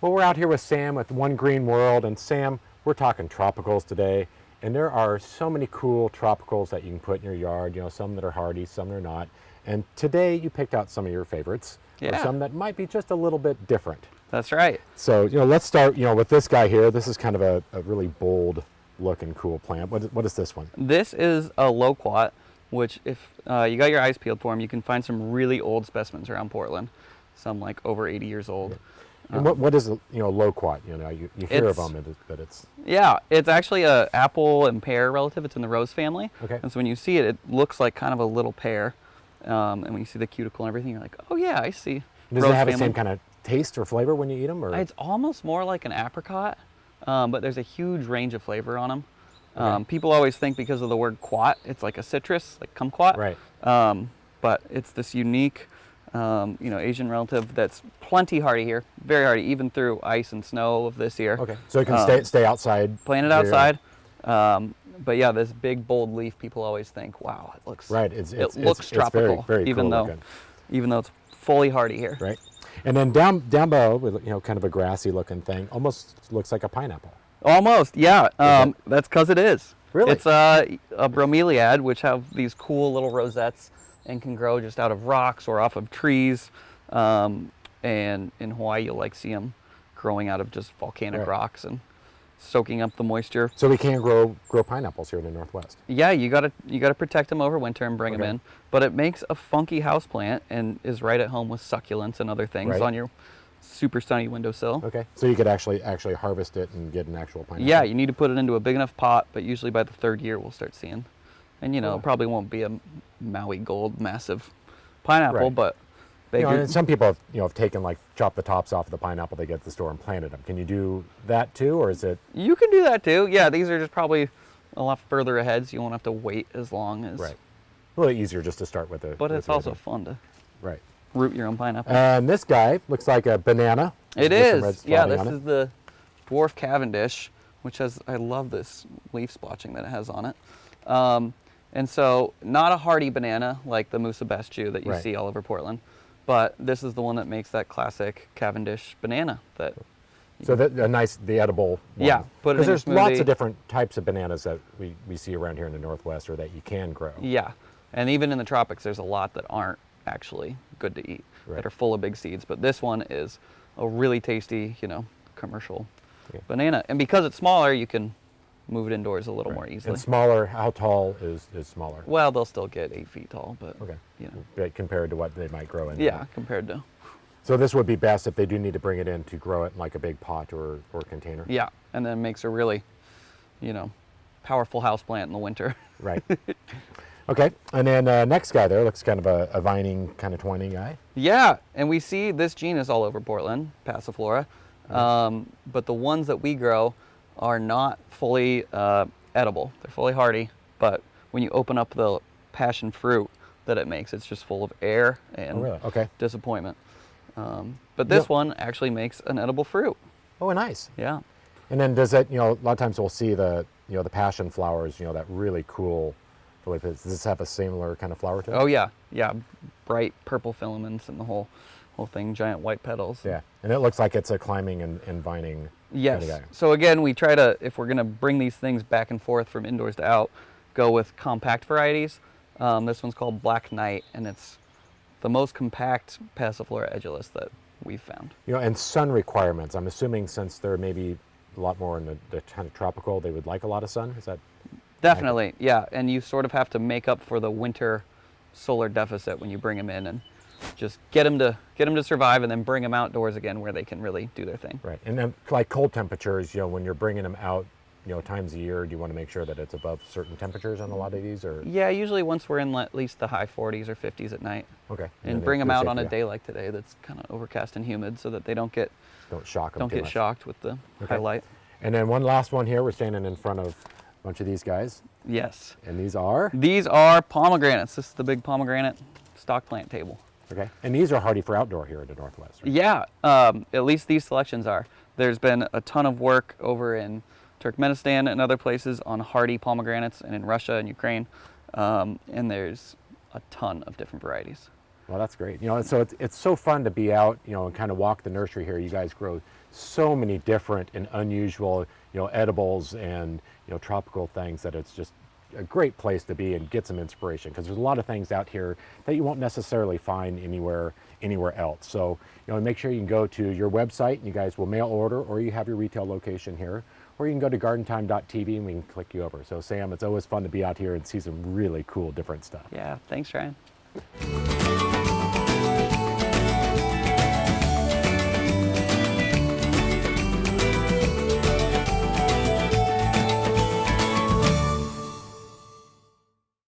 Well, we're out here with Sam with One Green World, and Sam, we're talking tropicals today, and there are so many cool tropicals that you can put in your yard, some that are hardy, some that are not. And today you picked out some of your favorites, or some that might be just a little bit different. That's right. So, let's start, with this guy here. This is kind of a really bold looking cool plant. What is this one? This is a Loquat, which if you got your eyes peeled for them, you can find some really old specimens around Portland, some like over 80 years old. Yeah. And what is Loquat? You hear of them, but it's... Yeah, it's actually a apple and pear relative. It's in the rose family. Okay. And so when you see it, it looks like kind of a little pear. And when you see the cuticle and everything, you're like, oh yeah, I see. Does it have the same kind of taste or flavor when you eat them? Or? It's almost more like an apricot, but there's a huge range of flavor on them. Okay. People always think because of the word quat, it's like a citrus, like kumquat. Right. But it's this unique, Asian relative that's plenty hardy here, very hardy, even through ice and snow of this year. Okay, so it can stay outside. Plant it outside. But yeah, this big bold leaf, people always think, wow, it looks right. It looks tropical, very even cool though it's fully hardy here. Right. And then down below, kind of a grassy looking thing, almost looks like a pineapple. Almost, yeah. That's because it is. Really? It's a bromeliad, which have these cool little rosettes and can grow just out of rocks or off of trees. And in Hawaii, you'll see them growing out of just volcanic rocks and soaking up the moisture. So we can't grow pineapples here in the Northwest. Yeah, you gotta protect them over winter and bring them in. But it makes a funky house plant and is right at home with succulents and other things on your super sunny windowsill. Okay, so you could actually harvest it and get an actual pineapple. Yeah, you need to put it into a big enough pot, but usually by the third year we'll start seeing. And it probably won't be a Maui Gold massive pineapple, but and some people have taken chopped the tops off of the pineapple they get at the store and planted them. Can you do that too, or is it? You can do that too. Yeah, these are just probably a lot further ahead, so you won't have to wait as long as. Right. A little easier just to start with But it's also fun to. Right. Root your own pineapple. And this guy looks like a banana. It is. Yeah, this is the dwarf Cavendish, which I love this leaf splotching that it has on it. And so not a hardy banana like the Musa Baschu that you see all over Portland, but this is the one that makes that classic Cavendish banana. So the edible one. Yeah, put it in because there's your lots smoothie. of different types of bananas that we see around here in the Northwest, or that you can grow. Yeah, and even in the tropics, there's a lot that aren't actually good to eat, that are full of big seeds. But this one is a really tasty, commercial banana. And because it's smaller, you can move it indoors a little more easily. And smaller, how tall is smaller? Well, they'll still get 8 feet tall, but compared to what they might grow in. Yeah, compared to. So this would be best if they do need to bring it in to grow it in a big pot or container. Yeah, and then makes a really, powerful house plant in the winter. Right. Okay, and then next guy there looks kind of a vining, kind of twining guy. Yeah, and we see this genus all over Portland, Passiflora, but the ones that we grow are not fully edible. They're fully hardy, but when you open up the passion fruit that it makes, it's just full of air and disappointment. But this one actually makes an edible fruit. Oh, nice. Yeah. And then does it, a lot of times we'll see the passion flowers, that really cool. Does this have a similar kind of flower to it? Oh yeah, yeah, bright purple filaments and the whole thing, giant white petals. Yeah, and it looks like it's a climbing and vining. Yes. Kind of guy. So again, we try to, if we're going to bring these things back and forth from indoors to out, go with compact varieties. This one's called Black Knight, and it's the most compact Passiflora edulis that we've found. And sun requirements. I'm assuming since they're maybe a lot more in the kind of tropical, they would like a lot of sun. Is that? Definitely, yeah. And you sort of have to make up for the winter solar deficit when you bring them in, and just get them to survive, and then bring them outdoors again where they can really do their thing. Right. And then cold temperatures, when you're bringing them out, times a year, do you want to make sure that it's above certain temperatures on a lot of these, or? Yeah, usually once we're in at least the high 40s or 50s at night. Okay. And bring them out on a day like today that's kind of overcast and humid, so that they don't get shocked with the high light. And then one last one here. We're standing in front of a bunch of these guys. Yes. And these are? These are pomegranates. This is the big pomegranate stock plant table. Okay. And these are hardy for outdoor here in the Northwest, right? Yeah, at least these selections are. There's been a ton of work over in Turkmenistan and other places on hardy pomegranates, and in Russia and Ukraine. And there's a ton of different varieties. Well, that's great. You know, and so it's so fun to be out, you know, and kind of walk the nursery here. You guys grow so many different and unusual, you know, edibles and, you know, tropical things that it's just a great place to be and get some inspiration, because there's a lot of things out here that you won't necessarily find anywhere else. So, you know, make sure you can go to your website and you guys will mail order, or you have your retail location here, or you can go to gardentime.tv and we can click you over. So Sam, it's always fun to be out here and see some really cool different stuff. Yeah, thanks, Ryan.